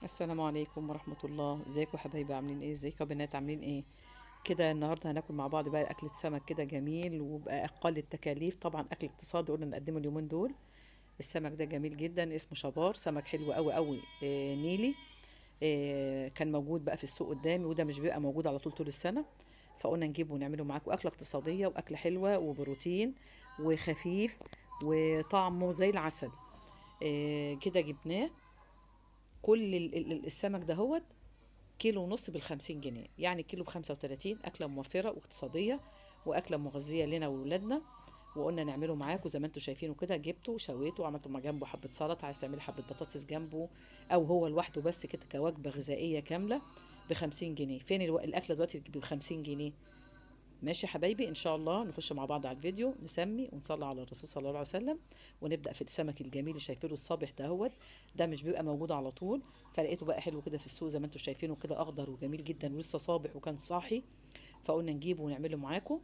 السلام عليكم ورحمة الله. ازيكم يا حبايبي؟ عاملين ايه؟ ازيكم يا بنات؟ عاملين ايه كده؟ النهارده هناكل مع بعض بقى أكلة سمك كده جميل وبأقل التكاليف، طبعا أكل اقتصادي قلنا نقدمه اليومين دول. السمك ده جميل جدا، اسمه شبار، سمك حلو قوي قوي، نيلي. كان موجود بقى في السوق قدامي، وده مش بيبقى موجود على طول السنة. فقلنا نجيبه ونعمله معاكم أكلة اقتصادية وأكلة حلوة وبروتين وخفيف وطعمه زي العسل. كده جبناه. كل السمك ده هو كيلو ونص ب50 جنيه، يعني كيلو ب35. أكلة موفرة واقتصادية وأكلة مغذية لنا وولادنا. وقلنا نعمله معاكم زي ما انتم شايفينه كده. جبته وشويته وعملته مع جنبه حبة سلطة، عايز تعملي حبة بطاطس جنبه أو هو لوحده بس كده كوجبة غذائية كاملة ب50 جنيه. فين الأكلة دلوقتي ب50 جنيه؟ ماشي يا حبايبي، ان شاء الله نخش مع بعض على الفيديو، نسمي ونصلي على الرسول صلى الله عليه وسلم، ونبدا في السمك الجميل اللي شايفينه الصابح ده. هو ده مش بيبقى موجود على طول، فلقيته بقى حلو كده في السوق زي ما انتم شايفينه كده، اخضر وجميل جدا ولسه صابح وكان صاحي. فقلنا نجيبه ونعمله معاكم.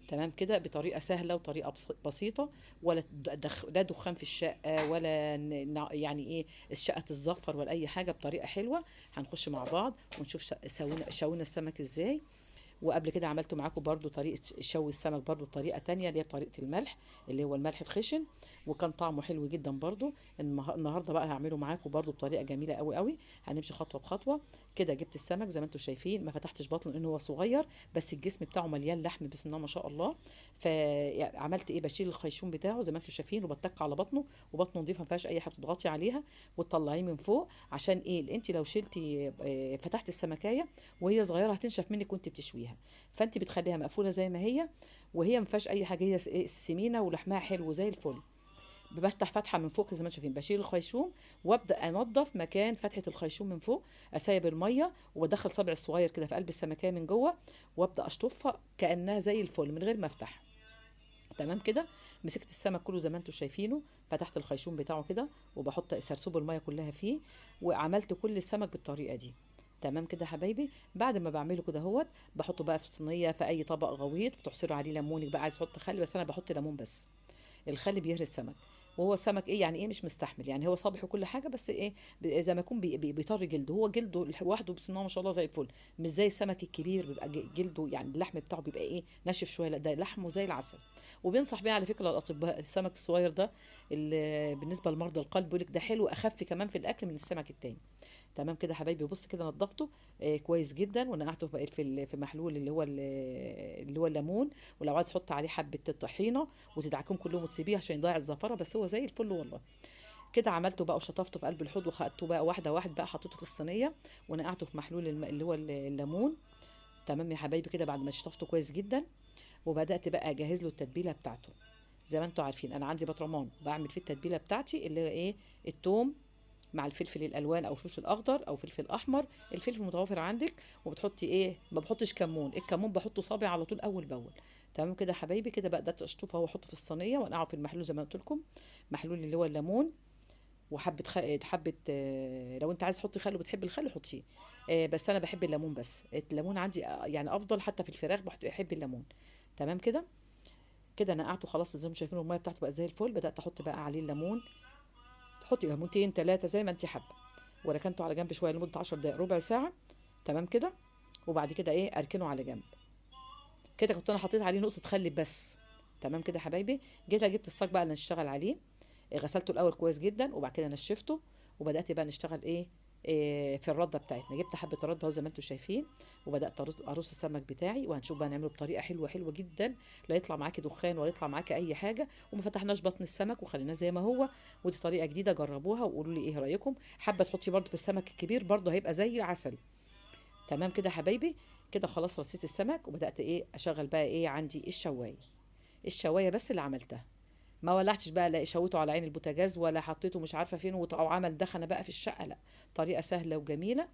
تمام كده بطريقه سهله وطريقه بسيطه. ولا لا دخان في الشقه، ولا يعني ايه الشقه تتزفر ولا اي حاجه، بطريقه حلوه. هنخش مع بعض ونشوف شوينا السمك ازاي. وقبل كده عملته معاكم برضو طريقة شوي السمك برضو بطريقة تانية، اللي هي بطريقة الملح، اللي هو الملح الخشن، وكان طعمه حلو جدا برضو. النهاردة بقى هعمله معاكم برضو بطريقة جميلة قوي قوي. هنمشي خطوة بخطوة. كده جبت السمك زي ما انتم شايفين، ما فتحتش بطنه لان هو صغير، بس الجسم بتاعه مليان لحم بسم الله ما شاء الله. فعملت ايه؟ بشيل الخيشوم بتاعه زي ما انتم شايفين وبتك على بطنه، وبطنه نظيفه ما فيهاش اي حاجه تضغطي عليها، وتطلعيه من فوق. عشان ايه؟ انت لو شلتي فتحت السمكيه وهي صغيره هتنشف منك وانت بتشويها. فانت بتخليها مقفوله زي ما هي، وهي ما فيهاش اي حاجه، هي سمينه ولحمها حلو زي الفل. بفتح فتحه من فوق زي ما انتم شايفين، بشيل الخيشوم وابدا انضف مكان فتحه الخيشوم من فوق، اسيب الميه وبدخل صبعي الصغير كده في قلب السمكيه من جوه، وابدا اشطفها كانها زي الفل من غير ما افتح. تمام كده. مسكت السمك كله زي ما انتم شايفينه، فتحت الخيشوم بتاعه كده وبحط سرسوب الميه كلها فيه، وعملت كل السمك بالطريقه دي. تمام كده يا حبايبي. بعد ما بعمله كده اهوت، بحطه بقى في صينيه في اي طبق غويط، بتعصروا عليه ليمونك بقى، عايز تحط خل بس انا بحط ليمون بس. الخل بيهري السمك. وهو السمك ايه يعني ايه مش مستحمل، يعني هو صابح وكل حاجه، بس ايه زي ما يكون بيطري جلده، هو جلده لوحده بسم الله ما شاء الله زي الفل. مش زي السمك الكبير بيبقى جلده يعني اللحم بتاعه بيبقى ايه ناشف شويه، لا ده لحمه زي العسل. وبينصح بيه على فكره الاطباء السمك الصغير ده، اللي بالنسبه لمرضى القلب بيقول لك ده حلو، اخف كمان في الاكل من السمك التاني. تمام كده يا حبايبي. بص كده نضفته كويس جدا، ونقعته في محلول اللي هو الليمون. ولو عايز تحط عليه حبه الطحينه وتدعكهم كلهم وتسيبيه عشان يضيع الزفره، بس هو زي الفل والله. كده عملته بقى وشطفته في قلب الحوض، وخدته بقى واحده واحده بقى حطيته في الصينيه، ونقعته في محلول اللي هو الليمون. تمام يا حبايبي كده بعد ما شطفته كويس جدا، وبدات بقى اجهز له التتبيله بتاعته. زي ما انتم عارفين انا عندي بطرمان بعمل فيه التتبيله بتاعتي، اللي هي ايه؟ التوم مع الفلفل الالوان او الفلفل الاخضر او فلفل احمر، الفلفل متوفر عندك. وبتحطي ايه؟ ما بحطش كمون، الكمون بحطه صابع على طول اول باول. تمام كده يا حبايبي. كده بقى ده اشطفه واحطه في الصينيه وانقعه في المحلول زي ما قلت لكم، محلول اللي هو الليمون. وحبه حبه لو انت عايز تحطي خل وبتحبي الخل حطيه، بس انا بحب الليمون بس. الليمون عندي يعني افضل، حتى في الفراخ بحب الليمون. تمام كده. كده نقعته خلاص زي ما شايفين، الميه بتاعته بقى زي الفل. بدات احط بقى عليه الليمون، تحطي ليمونتين ثلاثه زي ما انت حابه، وركنته على جنب شويه لمده 10 دقائق ربع ساعه. تمام كده. وبعد كده ايه؟ اركنه على جنب. كده كنت انا حطيت عليه نقطه خل بس. تمام كده يا حبايبي. جبت الصاج بقى اللي نشتغل عليه، غسلته الاول كويس جدا وبعد كده نشفته. وبدات بقى نشتغل في الرده بتاعتنا. جبت حبه الرده اهو زي ما انتم شايفين، وبدات ارص السمك بتاعي، وهنشوف بقى نعمله بطريقه حلوه حلوه جدا. لا يطلع معاكي دخان ولا يطلع معاكي اي حاجه، وما فتحناش بطن السمك وخليناه زي ما هو. ودي طريقه جديده، جربوها وقولوا لي ايه رايكم. حابه تحطي برده في السمك الكبير برده هيبقى زي العسل. تمام كده يا حبايبي. كده خلاص رصيت السمك، وبدات اشغل بقى عندي الشوايه. الشوايه بس اللي عملتها، ما ولعتش بقى لا شويته على عين البوتاجاز ولا حطيته مش عارفه فين او عمل دخنه بقى في الشقه، لا. طريقه سهله وجميله.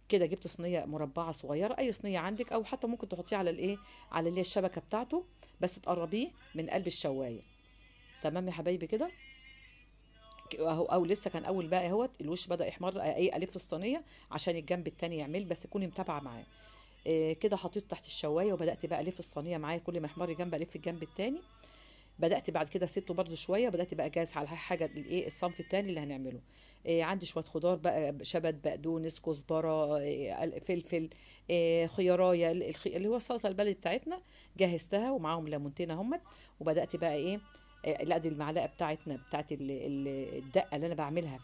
كده جبت صينيه مربعه صغيره، اي صينيه عندك، او حتى ممكن تحطيه على على اللي هي الشبكه بتاعته، بس تقربيه من قلب الشوايه. تمام يا حبايبي كده. او لسه كان اول بقى اهوت الوش بدا يحمر، الف الصينيه عشان الجنب التاني يعمل، بس تكوني متابعه معاه. كده حطيته تحت الشوايه، وبدات بقى الف الصينيه معايا، كل ما يحمر جنب الف الجنب التاني. بدات بعد كده سبته برده شويه، بدات بقى جاهز على حاجه الايه الصنف التاني اللي هنعمله. عندي شويه خضار بقى، شبت، بقدونس، كزبره، فلفل، خيارايه، اللي هو السلطه البلدي بتاعتنا، جهزتها ومعاهم ليمونتين اهمت. وبدات بقى ايه، لا دي المعلقه بتاعتنا بتاعت الدقه اللي انا بعملها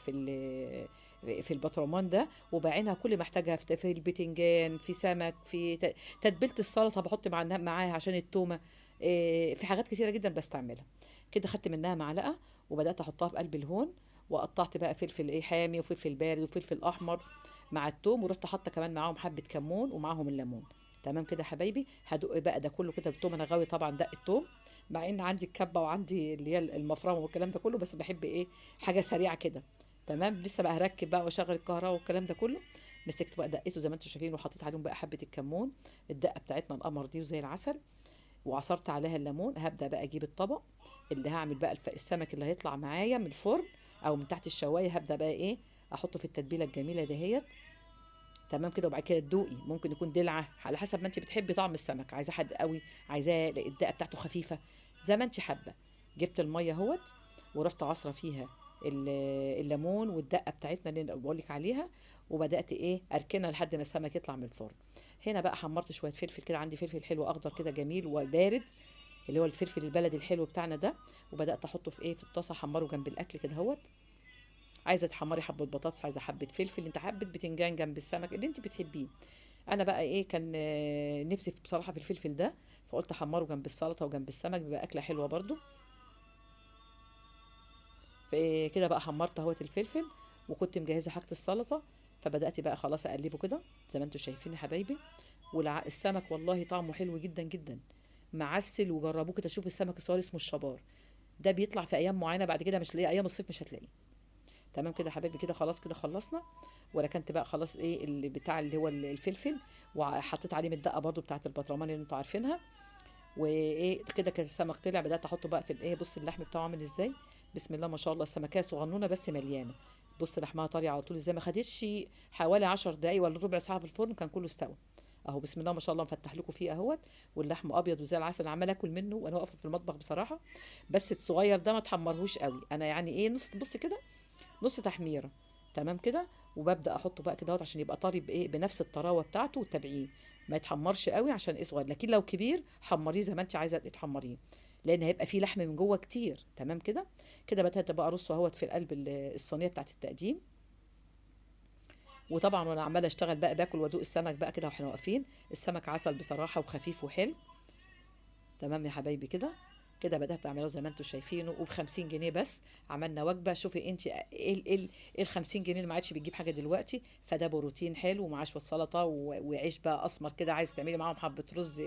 في البطرمان ده، وبعينها كل ما احتاجها في البتنجان، في سمك، في تتبيله السلطه بحط معاها عشان التومه، في حاجات كتيره جدا بستعملها. كده خدت منها معلقه وبدات احطها في قلب الهون، وقطعت بقى فلفل ايه حامي وفلفل بارد وفلفل احمر مع التوم، ورحت حاطه كمان معاهم حبه كمون ومعاهم الليمون. تمام كده يا حبايبي، هدق بقى ده كله كده بالثوم. انا غاوي طبعا دق الثوم، مع ان عندي الكبه وعندي اللي هي المفرمه والكلام ده كله، بس بحب ايه حاجه سريعه كده. تمام، لسه بقى هركب بقى واشغل الكهرباء والكلام ده كله. مسكت بقى دقيته زي ما انتم شايفين، وحطيت عليهم بقى حبه الكمون، الدقه بتاعتنا القمر دي وزي العسل، وعصرت عليها الليمون. هبدا بقى اجيب الطبق اللي هعمل بقى السمك اللي هيطلع معايا من الفرن او من تحت الشوايه، هبدا بقى ايه احطه في التتبيله الجميله دهيت. تمام كده. وبعد كده تدوقي، ممكن يكون دلعه على حسب ما انت بتحبي طعم السمك، عايزاه حد قوي، عايزاه الدقه بتاعته خفيفه، زي ما انت حابه. جبت الميه اهوت، ورحت عصره فيها الليمون والدقه بتاعتنا اللي بقول لك عليها، وبدات ايه اركنها لحد ما السمك يطلع من الفرن. هنا بقى حمرت شويه فلفل كده، عندي فلفل حلو اخضر كده جميل وبارد، اللي هو الفلفل البلدي الحلو بتاعنا ده، وبدات احطه في ايه في الطاسه، احمره جنب الاكل كده اهوت. عايزه تحمري حبه بطاطس، عايزه حبه فلفل، انت حبه بتنجان جنب السمك اللي انت بتحبيه. انا بقى ايه كان نفسي بصراحه في الفلفل ده، فقلت احمره جنب السلطه وجنب السمك، بيبقى اكله حلوه برضو. فكده بقى حمرت اهوت الفلفل، وكنت مجهزه حاجه السلطه، فبدات بقى خلاص اقلبه كده زي ما انتم شايفين يا حبايبي. والسمك والله طعمه حلو جدا جدا، معسل. وجربوه كده، شوف السمك الصغير اسمه الشبار، ده بيطلع في ايام معينه، بعد كده مش لاقيه، ايام الصيف مش هتلاقيه. تمام كده يا حبايبي، كده خلاص كده خلصنا. وركنت بقى خلاص ايه اللي بتاع اللي هو الفلفل، وحطيت عليه من الدقه برضو بتاعه البطرمان اللي انتوا عارفينها. وايه كده كان السمك طلع، بدات احطه بقى في الايه، بص اللحم بتاعه عامل ازاي، بسم الله ما شاء الله. السمكيه صغنونه بس مليانه، بص لحمها طري على طول ازاي، ما خدتش حوالي 10 دقايق ولا ربع ساعه في الفرن كان كله استوى. اهو بسم الله ما شاء الله مفتح لكم فيه اهوت، واللحم ابيض وزي العسل، عمال اكل منه وانا واقفه في المطبخ بصراحه. بس الصغير ده ما تحمرهوش قوي، انا يعني ايه نص، بص كده نص تحميره. تمام كده. وببدا احطه بقى كده عشان يبقى طري بايه بنفس الطراوه بتاعته، وتتابعيه ما يتحمرش قوي عشان ايه صغير، لكن لو كبير حمريه زي ما انت عايزه تحمريه، لان هيبقى فيه لحم من جوه كتير. تمام كده. كده بدات بقى ارصه اهوت في قلب الصينيه بتاعت التقديم. وطبعا وانا عماله اشتغل بقى باكل وادوق السمك بقى كده واحنا واقفين، السمك عسل بصراحه وخفيف وحلو. تمام يا حبايبي كده. كده بدات اعمله زي ما انتم شايفينه، وب 50 جنيه بس عملنا وجبه. شوفي انت ال 50 جنيه اللي ما عادش بتجيب حاجه دلوقتي، فده بروتين حلو ومعاه شويه سلطه وعيش بقى اسمر كده، عايز تعملي معاهم حبه رز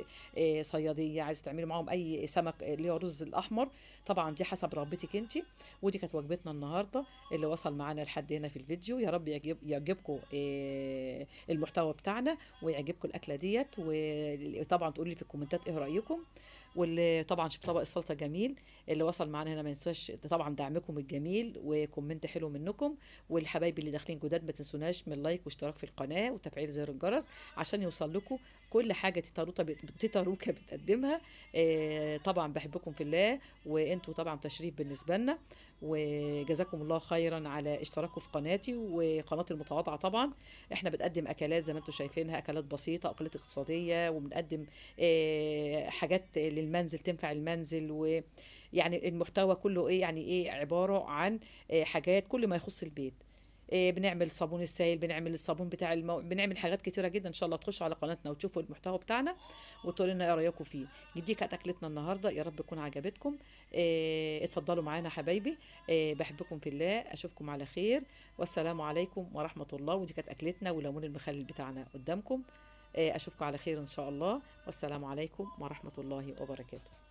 صياديه، عايز تعملي معاهم اي سمك اللي هو رز الاحمر، طبعا دي حسب رغبتك انت. ودي كانت وجبتنا النهارده اللي وصل معانا لحد هنا في الفيديو. يا رب يعجبكم المحتوى بتاعنا، ويعجبكم الاكله ديت، وطبعا تقولوا لي في الكومنتات ايه رايكم. واللي طبعا شوف طبق السلطه جميل اللي وصل معانا هنا، ما ينساش طبعا دعمكم الجميل وكومنت حلو منكم. والحبايب اللي داخلين جداد ما تنسوناش من لايك واشتراك في القناه وتفعيل زر الجرس عشان يوصل لكم كل حاجه تيتا روكا بتقدمها. طبعا بحبكم في الله، وانتوا طبعا تشريف بالنسبه لنا، وجزاكم الله خيرا على اشتراككم في قناتي وقناتي المتواضعه. طبعا احنا بنقدم اكلات زي ما انتم شايفينها، اكلات بسيطه، اكلات اقتصاديه، وبنقدم حاجات للمنزل تنفع المنزل، ويعني المحتوى كله ايه يعني ايه عبارة عن حاجات كل ما يخص البيت. بنعمل صابون السائل، بنعمل الصابون بتاع بنعمل حاجات كتيرة جدا. ان شاء الله تخشوا على قناتنا وتشوفوا المحتوى بتاعنا وتقولوا لنا ايه رايكم فيه. دي كانت اكلتنا النهارده، يا رب تكون عجبتكم. اتفضلوا معانا حبايبي. بحبكم في الله، اشوفكم على خير، والسلام عليكم ورحمة الله. ودي كانت اكلتنا وليمون المخلل بتاعنا قدامكم. اشوفكم على خير ان شاء الله، والسلام عليكم ورحمة الله وبركاته.